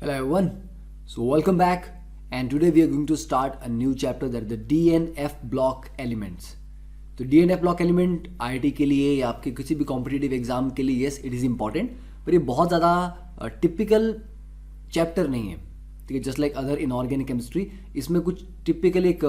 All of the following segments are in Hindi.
Hello everyone. So welcome back, and today we are going to start a new chapter, that is the DNF block elements. तो DNF block element IIT के लिए या आपके किसी भी कॉम्पिटिटिव एग्जाम के लिए यस इट इज़ इम्पॉर्टेंट, पर ये बहुत ज़्यादा टिपिकल चैप्टर नहीं है. ठीक है, just like other inorganic chemistry, इसमें कुछ टिपिकल एक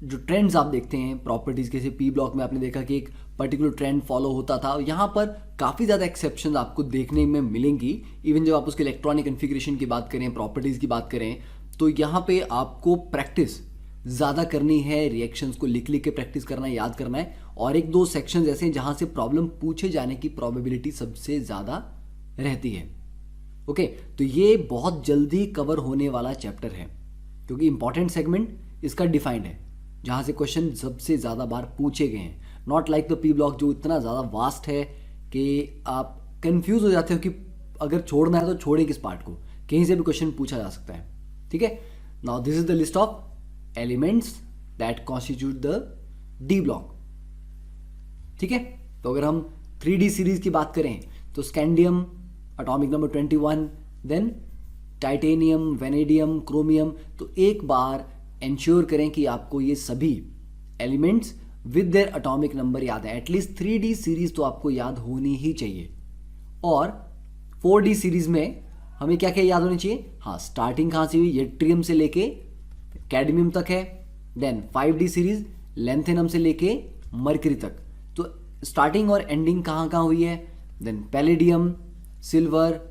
जो ट्रेंड्स आप देखते हैं प्रॉपर्टीज़ के, जैसे पी ब्लॉक में आपने देखा कि एक पर्टिकुलर ट्रेंड फॉलो होता था. यहाँ पर काफ़ी ज़्यादा एक्सेप्शंस आपको देखने में मिलेंगी. इवन जब आप उसके इलेक्ट्रॉनिक कन्फिग्रेशन की बात करें, प्रॉपर्टीज़ की बात करें, तो यहाँ पे आपको प्रैक्टिस ज़्यादा करनी है, रिएक्शंस को लिख लिख के प्रैक्टिस करना है, याद करना है. और एक दो सेक्शंस ऐसे हैं जहाँ से प्रॉब्लम पूछे जाने की प्रोबेबिलिटी सबसे ज़्यादा रहती है. ओके, तो ये बहुत जल्दी कवर होने वाला चैप्टर है क्योंकि इंपॉर्टेंट सेगमेंट इसका डिफाइंड है जहाँ से क्वेश्चन सबसे ज़्यादा बार पूछे गए हैं. Not like the P block जो इतना ज़्यादा वास्ट है कि आप कंफ्यूज हो जाते हो कि अगर छोड़ना है तो छोड़े किस पार्ट को, कहीं से भी क्वेश्चन पूछा जा सकता है. ठीक है, now this is the list of elements that constitute the D block. ठीक है, तो अगर हम 3D सीरीज की बात करें तो scandium atomic number 21, then titanium, vanadium, chromium. तो एक बार इंश्योर करें कि आपको ये सभी elements with their atomic number याद है. एटलीस्ट 3D सीरीज तो आपको याद होनी ही चाहिए. और 4D सीरीज में हमें क्या क्या याद होनी चाहिए? हाँ, स्टार्टिंग कहाँ से हुई? यट्रियम से लेके कैडमियम तक है. देन 5D सीरीज लेंथेनम से लेके मरकरी तक. तो स्टार्टिंग और एंडिंग कहाँ कहाँ हुई है? देन पैलेडियम, सिल्वर,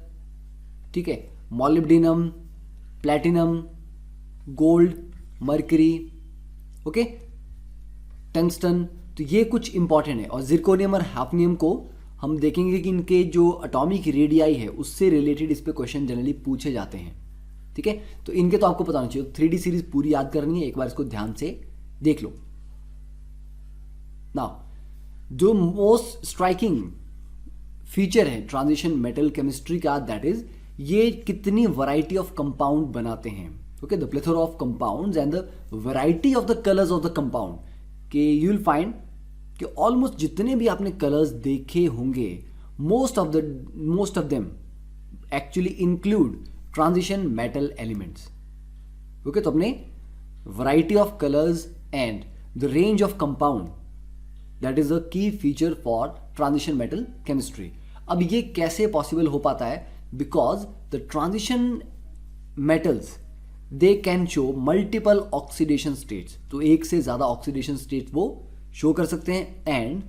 ठीक है, molybdenum, platinum, gold, mercury, okay, tungsten. तो ये कुछ इंपॉर्टेंट है. और जिरकोनियम और हाफनियम को हम देखेंगे कि इनके जो एटॉमिक रेडियाई है उससे रिलेटेड इस पे क्वेश्चन जनरली पूछे जाते हैं. ठीक है, तो इनके तो आपको पता होना चाहिए. 3D सीरीज पूरी याद करनी है, एक बार इसको ध्यान से देख लो. नाउ जो मोस्ट स्ट्राइकिंग फीचर है ट्रांजिशन मेटल केमिस्ट्री का, दैट इज ये कितनी वैरायटी ऑफ कंपाउंड बनाते हैं. Okay, the plethora of compounds and the variety of the colours of the compound. कि यू विल फाइंड कि ऑलमोस्ट जितने भी आपने कलर्स देखे होंगे, most of them actually include transition metal elements. Okay, तो अपने variety of colours and the range of compound, that is the key feature for transition metal chemistry. अब ये कैसे पॉसिबल हो पाता है? Because the transition metals they can show multiple oxidation states. तो एक से ज्यादा ऑक्सीडेशन स्टेट वो शो कर सकते हैं. And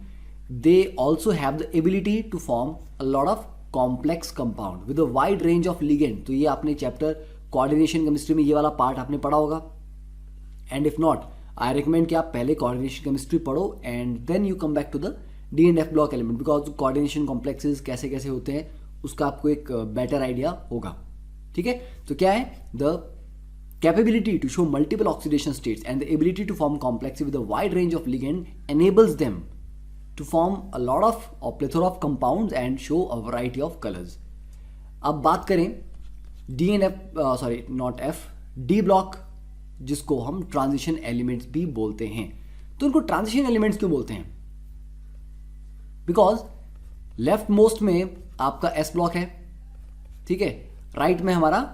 they also have the ability to form a lot of complex compound with a wide range of ligand. तो ये आपने चैप्टर कोऑर्डिनेशन केमिस्ट्री में ये वाला पार्ट आपने पढ़ा होगा. And if not, I recommend कि आप पहले कोऑर्डिनेशन केमिस्ट्री पढ़ो and then you come back to the D and F block element, because coordination complexes कैसे कैसे होते हैं उसका आपको एक बेटर आइडिया होगा. ठीक है, तो क्या है? The capability to show multiple oxidation states and the ability to form complexes with a wide range of ligand enables them to form a lot of or plethora of compounds and show a variety of colors. अब बात करें डी ब्लॉक, जिसको हम ट्रांजिशन एलिमेंट्स भी बोलते हैं. तो उनको ट्रांजिशन एलिमेंट्स क्यों बोलते हैं? बिकॉज लेफ्ट मोस्ट में आपका एस ब्लॉक है, ठीक है, राइट में हमारा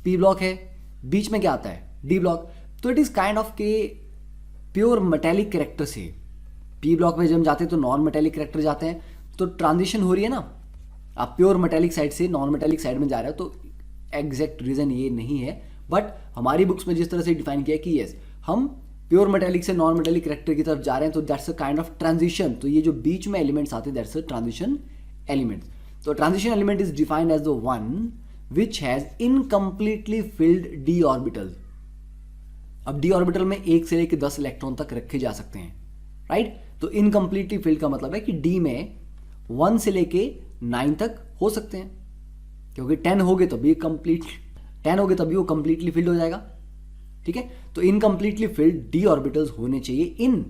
पी ब्लॉक है, बीच में क्या आता है? D block. तो इट इज काइंड ऑफ के प्योर मेटेलिक कैरेक्टर से. पी ब्लॉक में जब हम जाते हैं तो नॉन मेटेलिक कैरेक्टर जाते हैं. तो ट्रांजिशन हो रही है ना, आप प्योर मेटेलिक साइड से नॉन मेटेलिक साइड में जा रहे हो. तो एग्जैक्ट रीजन ये नहीं है, बट हमारी बुक्स में जिस तरह से डिफाइन किया कि यस हम प्योर मेटेलिक से नॉन मेटेलिक कैरेक्टर की तरफ जा रहे हैं, तो that's a kind of transition. तो ये जो बीच में एलिमेंट्स आते हैं, दैट्स अ ट्रांजिशन एलिमेंट्स. तो transition element is defined as the one which has incompletely filled d orbitals. अब d ऑर्बिटल में 1 से लेकर 10 इलेक्ट्रॉन तक रखे जा सकते हैं, राइट? तो इनकम्प्लीटली फिल्ड का मतलब है कि d में 1 से लेके 9 तक हो सकते हैं, क्योंकि 10 हो गए तभी वो कंप्लीटली फिल्ड हो जाएगा. ठीक है, तो इनकम्प्लीटली फिल्ड d ऑर्बिटल्स होने चाहिए इन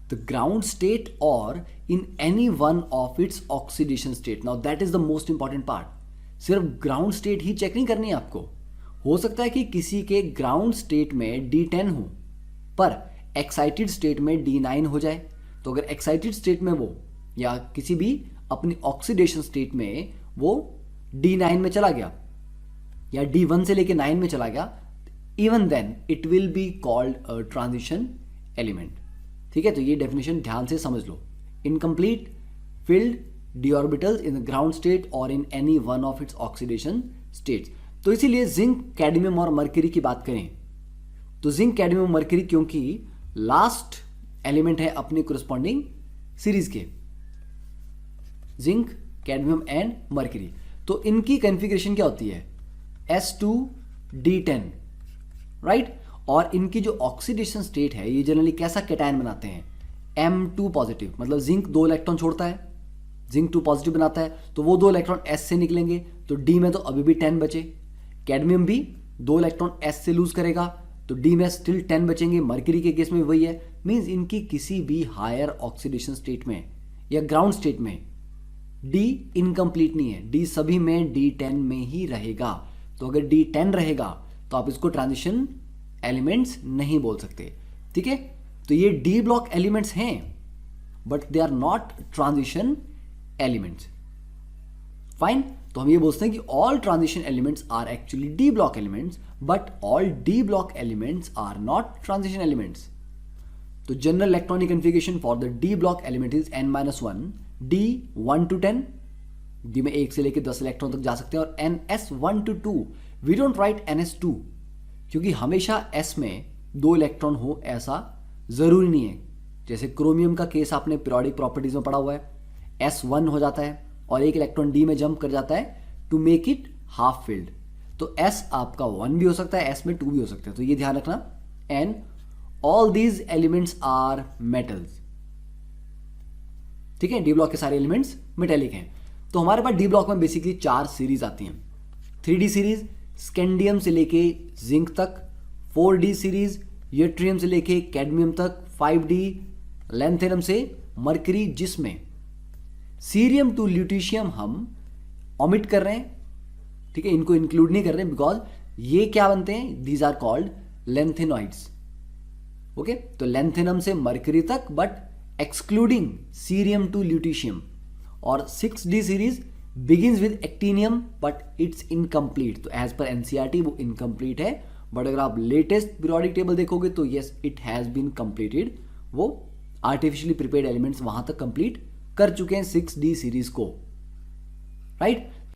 द ग्राउंड स्टेट और in any one of its oxidation state. Now that is the most important part. सिर्फ ग्राउंड स्टेट ही चेक नहीं करनी है आपको. हो सकता है कि किसी के ग्राउंड स्टेट में D10 हो पर एक्साइटेड स्टेट में D9 हो जाए. तो अगर एक्साइटेड स्टेट में वो या किसी भी अपनी ऑक्सीडेशन स्टेट में वो D9 में चला गया, या D1 से लेके 9 में चला गया, even then it will be called a transition element. ठीक है, तो ये डेफिनेशन ध्यान से समझ लो। Incomplete filled d orbitals in the ground state और in any one of its oxidation states. तो इसीलिए जिंक, कैडमियम और मर्क्यूरी की बात करें तो जिंक, कैडमियम, मर्क्यूरी क्योंकि लास्ट एलिमेंट है अपने कोरिस्पॉन्डिंग सीरीज के, जिंक, कैडमियम एंड मर्क्यूरी, तो इनकी कॉन्फ़िगरेशन क्या होती है S2D10, राइट। और इनकी जो ऑक्सीडेशन स्टेट है ये जनरली कैसा कैटायन बनाते हैं M2 पॉजिटिव, मतलब जिंक 2 इलेक्ट्रॉन छोड़ता है, जिंक 2 पॉजिटिव बनाता है, तो वो 2 इलेक्ट्रॉन S से निकलेंगे, तो D में तो अभी भी 10 बचे। कैडमियम भी 2 इलेक्ट्रॉन S से लूज करेगा, तो D में स्टिल 10 बचेंगे। मर्क्यूरी के केस में वही है, मींस इनकी किसी भी हायर ऑक्सीडेशन स्टेट में या ग्राउंड स्टेट में D इनकम्प्लीट नहीं है, D सभी में D10 में ही रहेगा। तो अगर D10 रहेगा तो आप इसको ट्रांजिशन एलिमेंट्स नहीं बोल सकते। ठीक है, तो ये D ब्लॉक एलिमेंट्स हैं but they are not transition elements. Fine, तो हम ये बोलते हैं कि all transition elements are actually D block elements but all D block elements are not transition elements. तो general electronic configuration for the D block element is n-1, D 1 to 10, D में 1 से लेकर 10 इलेक्ट्रॉन तक जा सकते हैं, और NS 1 to 2, we don't write NS2 क्योंकि हमेशा S में 2 इलेक्ट्रॉन हो ऐसा जरूरी नहीं है। जैसे क्रोमियम का केस आपने पीरियोडिक प्रॉपर्टीज में पढ़ा हुआ है, S1 हो जाता है और 1 इलेक्ट्रॉन D में जंप कर जाता है to make it half filled, तो S आपका 1 भी हो सकता है, S में 2 भी हो सकता है, तो ये ध्यान रखना। And all these elements are metals. ठीक है, D ब्लॉक के सारे एलिमेंट्स मेटेलिक हैं। तो हमारे पास D ब्लॉक में बेसिकली 4 सीरीज आती हैं। 3D सीरीज स्कैंडियम से लेके जिंक तक, 4D सीरीज यूट्रियम से लेके कैडमियम तक, 5D लैंथेनम से मर्क्यूरी, जिसमें सीरियम टू ल्यूटीशियम हम ओमिट कर रहे हैं। ठीक है, इनको इंक्लूड नहीं कर रहे हैं बिकॉज ये क्या बनते हैं, these are called lanthanoids. Okay, तो लेंथेनम से मर्क्यूरी तक but excluding cerium to lutetium. और 6D series begins with actinium but it's incomplete, तो एज पर एनसीईआरटी वो इनकम्प्लीट है, बट अगर आप लेटेस्ट पीरियोडिक टेबल देखोगे तो yes it has been completed, वो आर्टिफिशियली प्रिपेयर्ड एलिमेंट्स वहां तक कंप्लीट कर चुके हैं 6D सीरीज को, राइट।